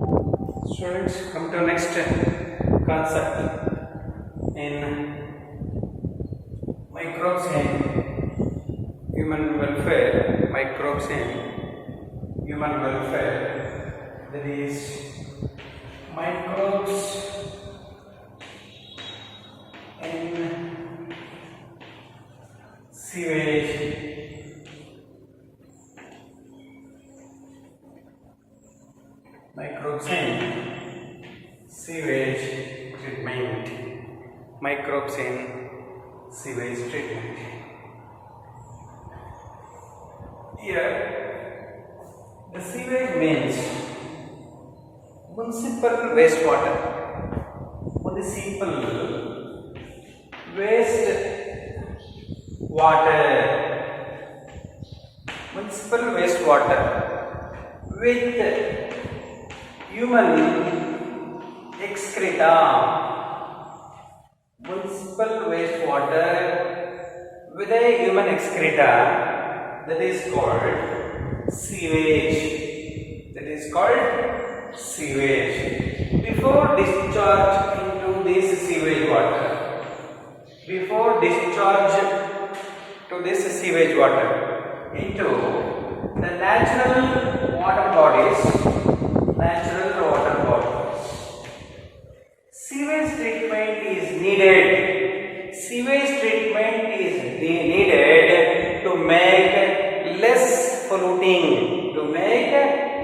Students, come to next concept in microbes in human welfare. Microbes in human welfare. That is microbes in sewage. Microbes in sewage treatment. Microbes in sewage treatment. Here, the sewage means municipal wastewater. Municipal waste water. Municipal wastewater with human excreta. Municipal wastewater with a human excreta, that is called sewage. That is called sewage. Before discharge into this sewage water, before discharge to this sewage water into the natural water bodies, sewage treatment is needed. Sewage treatment is needed to make less polluting. To make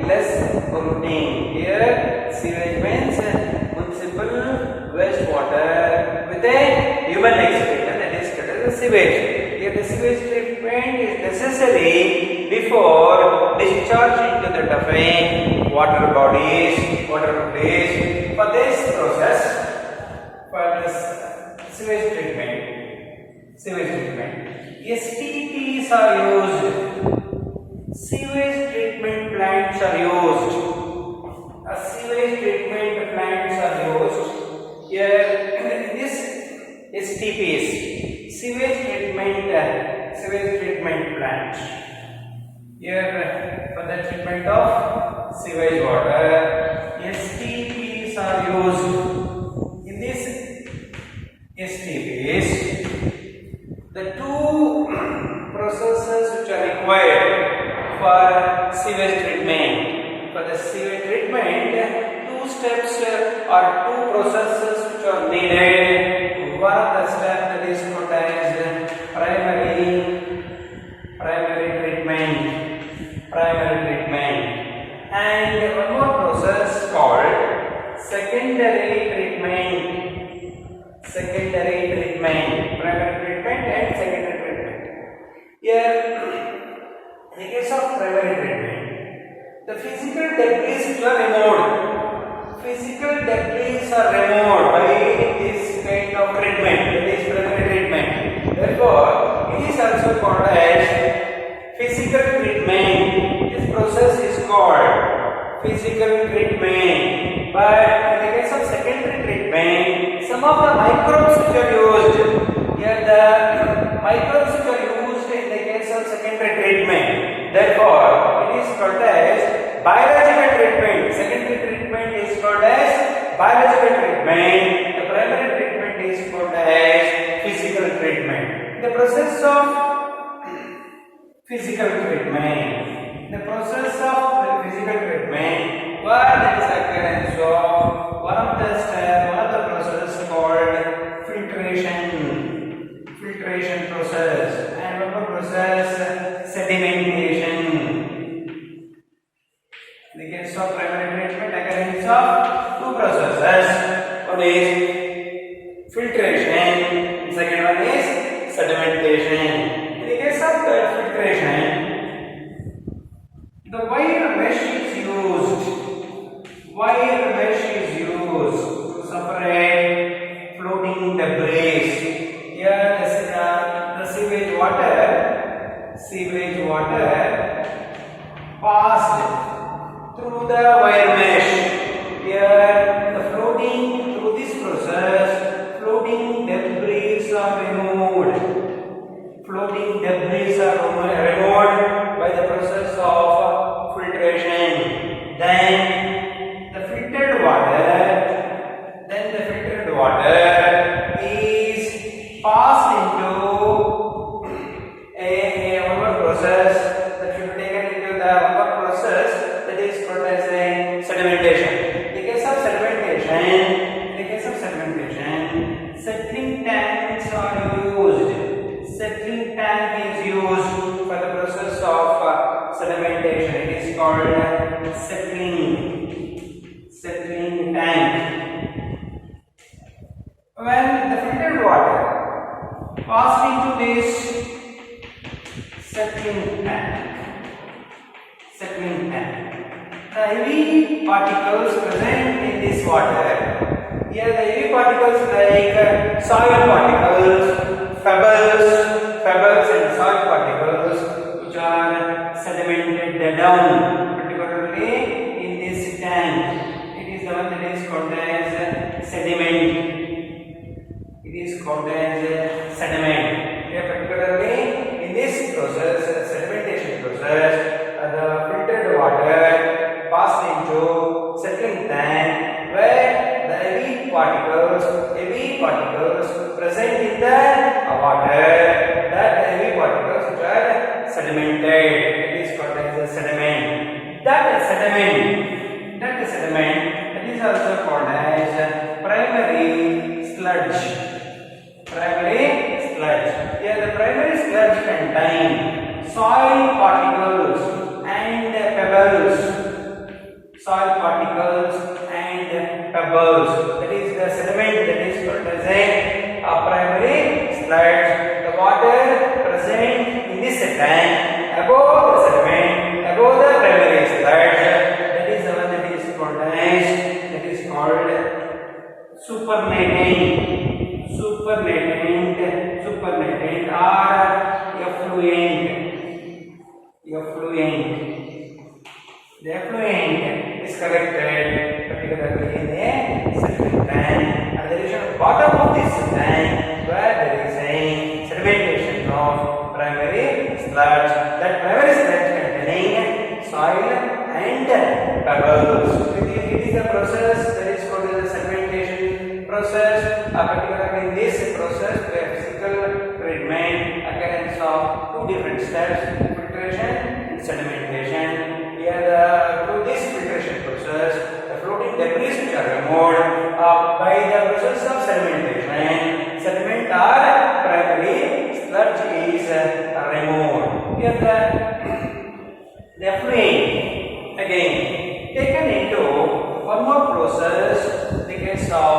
less polluting. Here, sewage means municipal wastewater with a human excreta, that is called as sewage. Here, the sewage treatment is necessary before discharge into the different water bodies, water bodies. For this process, for this sewage treatment, STPs are used. Sewage treatment plants are used. Sewage treatment plants are used. Here, in this STPs, sewage treatment plants. Here, for the treatment of sewage water, STPs are used. In this STPs, the two processes which are required for sewage treatment. For the sewage treatment, two steps or two processes which are needed. One of the steps that is called as primary treatment, and one more process called secondary treatment. Primary treatment and secondary treatment. Here, in the case of primary treatment, the physical debris which are removed. By this kind of treatment, that is primary treatment. Therefore, it is also called as physical treatment. This process is called physical treatment. But in the case of secondary treatment, some of the microbes which are used. Here, the microbes which are used in the case of secondary treatment. Therefore, it is called as biological treatment. Secondary treatment is called as biological treatment. The primary treatment is called as physical treatment. The process of physical treatment. What is the occurrence of one of the process called filtration process, and one more process sedimentation. In the case of primary treatment, occurrence of two processes. One is filtration, second one is sedimentation. In the case of filtration, the wire mesh is used. To separate floating debris. Here, the sewage water passed through the wire mesh. Here, through this process, floating debris are removed. By the process of filtration. Then the sedimentation. In the case of sedimentation, settling tanks are used. Settling tank is used for the process of sedimentation. It is called settling tank. When the filtered water passed into this settling tank, the heavy particles present in this water, here the heavy particles like soil particles, pebbles and soil particles which are sedimented down, particularly in this tank. It is the one that is called as sediment. It is called as sediment. Here particularly in this process, sedimentation process, the filtered water passed into settling tank where the heavy particles present in the water, that heavy particles which are sedimented, it is called as sediment. That sediment is also called as primary sludge. Here the primary sludge contain soil particles and pebbles. That is the sediment that is called as a primary sludge. The water present in this tank above the sediment, above the primary sludge, that is the one that is called supernatant or effluent. The effluent is collected particularly in a settling tank, and there is a bottom of this tank where there is a sedimentation of primary sludge. That primary sludge containing soil and pebbles. It is a process that is called the sedimentation process. Particularly in this process, the physical treatment occurrence of two different steps: filtration and sedimentation. Here, through this filtration process, the floating debris which are removed by the process of sedimentation. Sediment or primary sludge is removed. Here, the effluent again taken into one more process. In the case of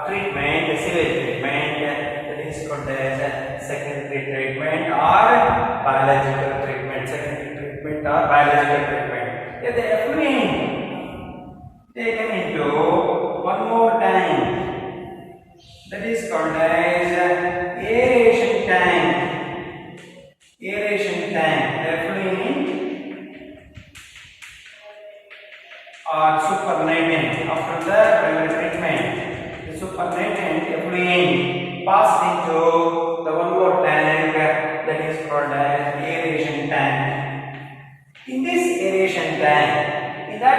treatment, the sewage treatment, that is called as secondary treatment or biological treatment. Here the effluent taken into one more tank, that is called as aeration tank. The effluent or supernatant after the primary treatment. The supernatant effluent passed into the one more tank, that is called as aeration tank. In this aeration tank, where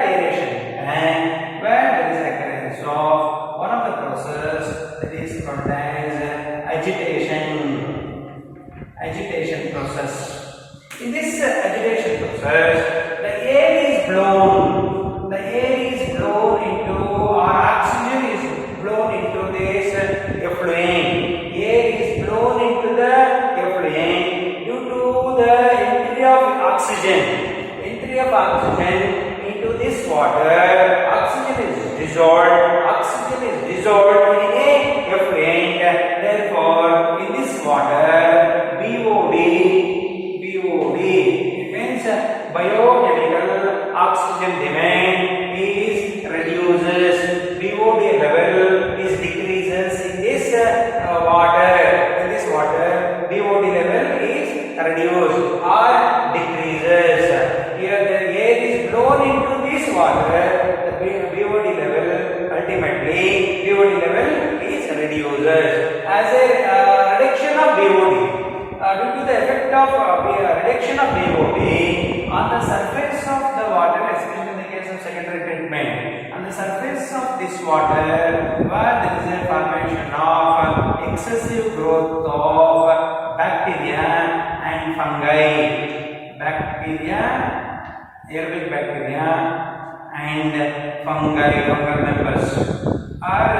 there is occurrence of one of the process that is called as agitation process. In this agitation process, the air is blown into, or oxygen is blown into this effluent. Air is blown into the effluent due to the entry of oxygen into this water. Oxygen is dissolved in a effluent. Therefore, in this water, BOD, it means biochemical oxygen demand is reduces. BOD level is decreases in this water. BOD level is reduced or decreases. Here the air is blown into this water, the BOD level ultimately is reduces. As a reduction of BOD, due to the effect of reduction of BOD on the surface of the water, especially in the case of secondary treatment, on the surface of this water, where there is a formation of excessive growth of bacteria and fungi. Aerobic bacteria and and fungal members are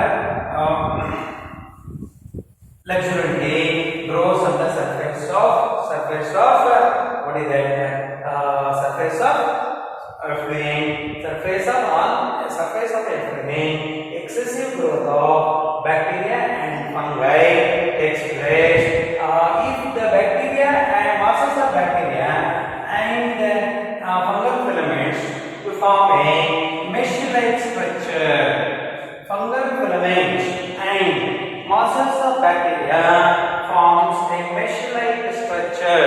luxuriantly grows on the surface of what is that? Surface of effluent. Surface of effluent. Excessive growth of bacteria and fungi takes place. If the bacteria and masses of bacteria and fungal filaments to form a mesh-like structure. Fungal filaments and masses of bacteria forms a mesh-like structure.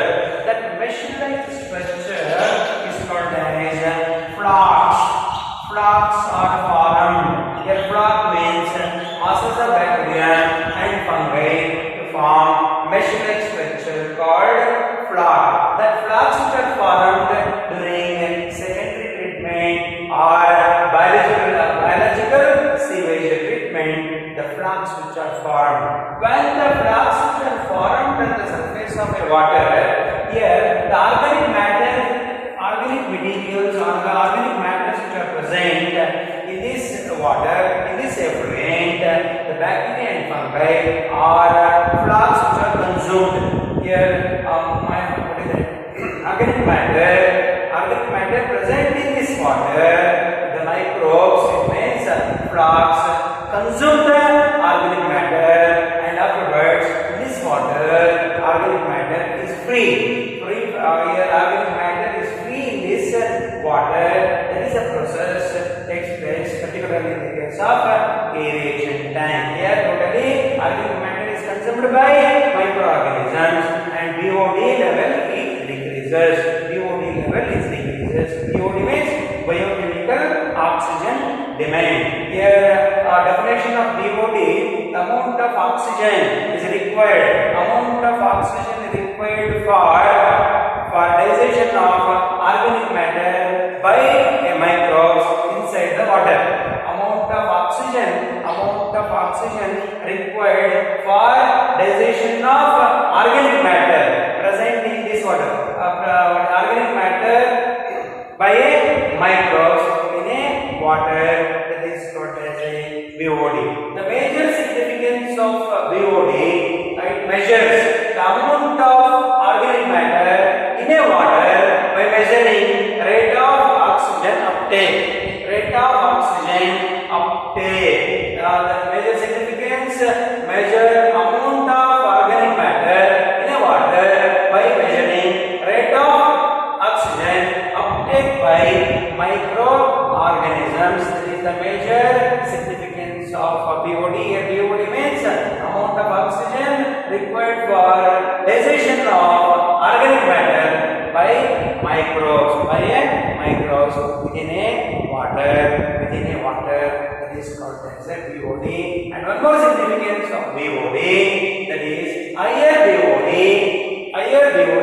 That mesh-like structure is called as flocks. Flocks are formed. Here flock means masses of bacteria and fungi to form mesh-like structure called flock. That flocks which are formed during secondary treatment or biological sewage treatment, the flocks which are formed. When the flocks which are formed on the surface of a water, here the organic materials or the organic matters which are present in this water, in this effluent, the bacteria and fungi are flocks which are consumed. Here, what is that? Organic matter present in this water, the microbes, it means flocks, consume the organic matter, and afterwards in this water, organic matter is free. Here, organic matter is free in this water. That is a process takes place, particularly in the case of aeration tank. Here, totally organic matter is consumed by microorganisms, and BOD level is decreases. BOD means biochemical oxygen demand. Here, definition of BOD: amount of oxygen is required. Amount of oxygen is required for digestion of organic matter by a microbes inside the water. Amount of oxygen required for digestion of organic matter present in this water. Organic matter by a microbes in a water, that is called as a BOD. The major significance of BOD, it measures the amount of organic matter in a water by measuring rate of oxygen uptake. The major significance measure amount of organic matter in a water by measuring rate of oxygen uptake by microorganisms. That is the major significance of BOD. BOD means amount of oxygen required for digestion of organic matter by microbes within a water. That is called as a BOD. And one more significance of BOD, that is higher BOD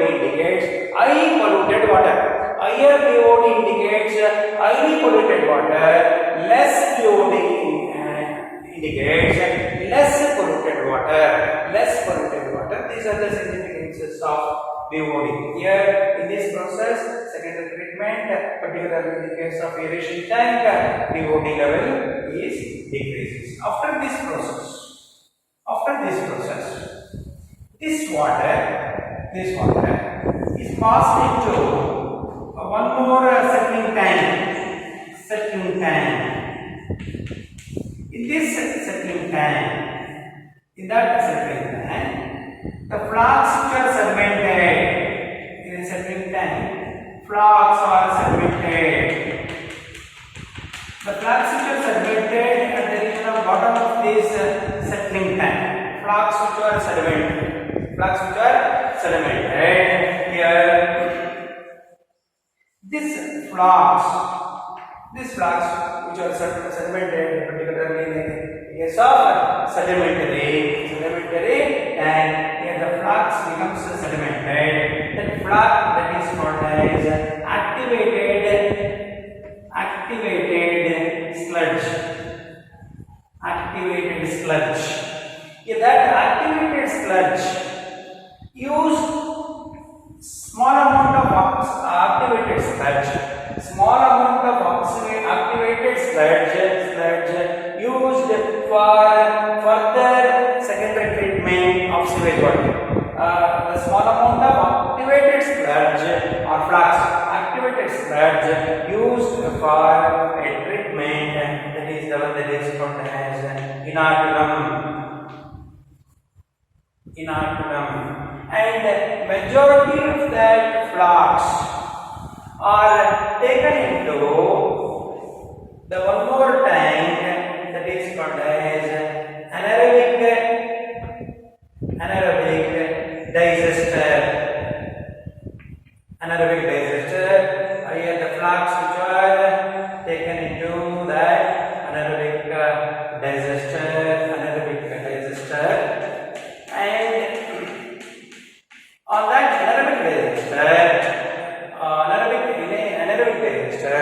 indicates highly polluted water. Higher BOD indicates highly polluted water. Less BOD indicates less polluted water. These are the significances of BOD. Here in this process, secondary treatment, particularly in the case of aeration tank, BOD level is decreases. After this process, this water is passed into one more settling tank. In this settling tank, the flocks which are segmented in a settling tank, flocks are segmented. The flocks which are segmented at the region of bottom of this settling tank, flocks which are sedimented. Here, these flocks which are sedimented, particularly in the case of sedimentary, and here the flocks becomes sedimented. That flock, that is called as activated sludge. If that activated sludge use small amount of activated sludge used for further secondary treatment of sewage water. The small amount of activated sludge or flux, activated sludge used for a treatment, that is the one that is called as inoculum, and majority of that flux are taken into the one more tank that is called as anaerobic digester. Anaerobic digester. Here the flux which are taken into that anaerobic digester, and on that anaerobic digester,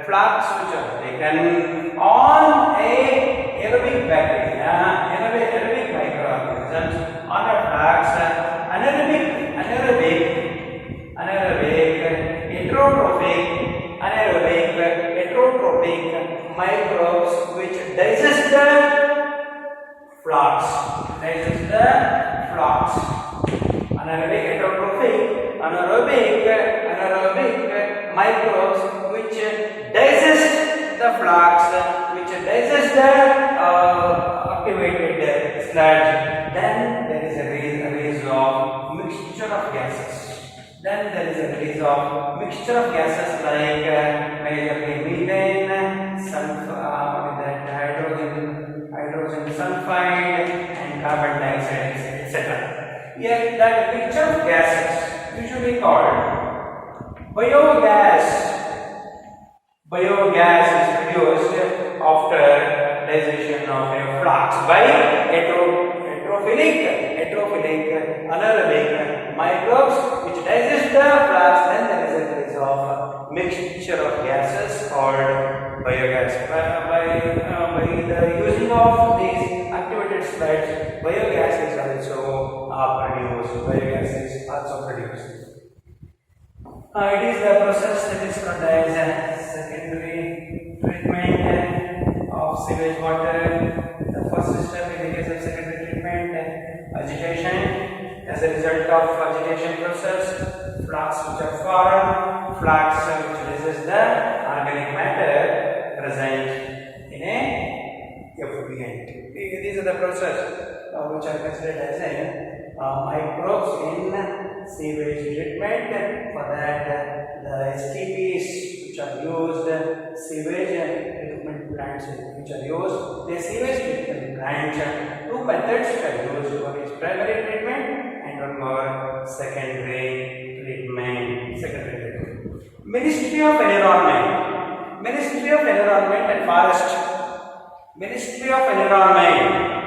flux which are taken on a aerobic bacteria, aerobic microorganisms, on a flux, heterotrophic microbes which digest the flux, anaerobic microbes which digest the flux, which digest the activated sludge. Then there is a release of mixture of gases. Like majorly methane, hydrogen sulfide, and carbon dioxide, etc. Yet that mixture of gases usually called biogas. Biogas is produced after digestion of a flux by heterophilic anaerobic microbes which digest the flux. Then there is a release of mixture of gases called biogas. By the using of these activated sludge, biogas is also produced. It is the process that is called as secondary treatment of sewage water. The first step in the case of secondary treatment, agitation. As a result of agitation process, flux which are formed, flux which releases the organic matter present in a effluent. These are the process which are considered as microbes in sewage treatment. For that, the STPs which are used, sewage treatment plants which are used, the sewage treatment plant, two methods are used. One is primary treatment and one more secondary treatment. Ministry of Environment and Forest. Ministry of Environment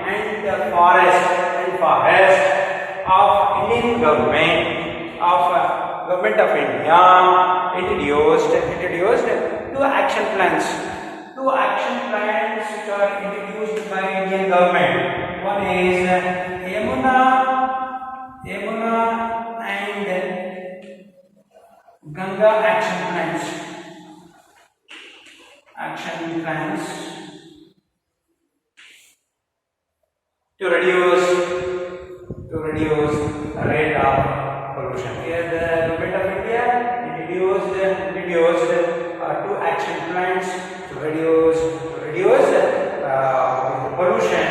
and Forest of Indian government of India introduced two action plans. Which are introduced by Indian government. One is Yamuna and Ganga action plans to reduce the rate of pollution. Here the government of India introduced two action plans to reduce the pollution.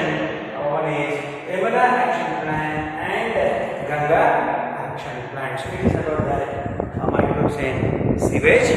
One is Yamuna action plan and Ganga action plan. So it is about that microbes in sewage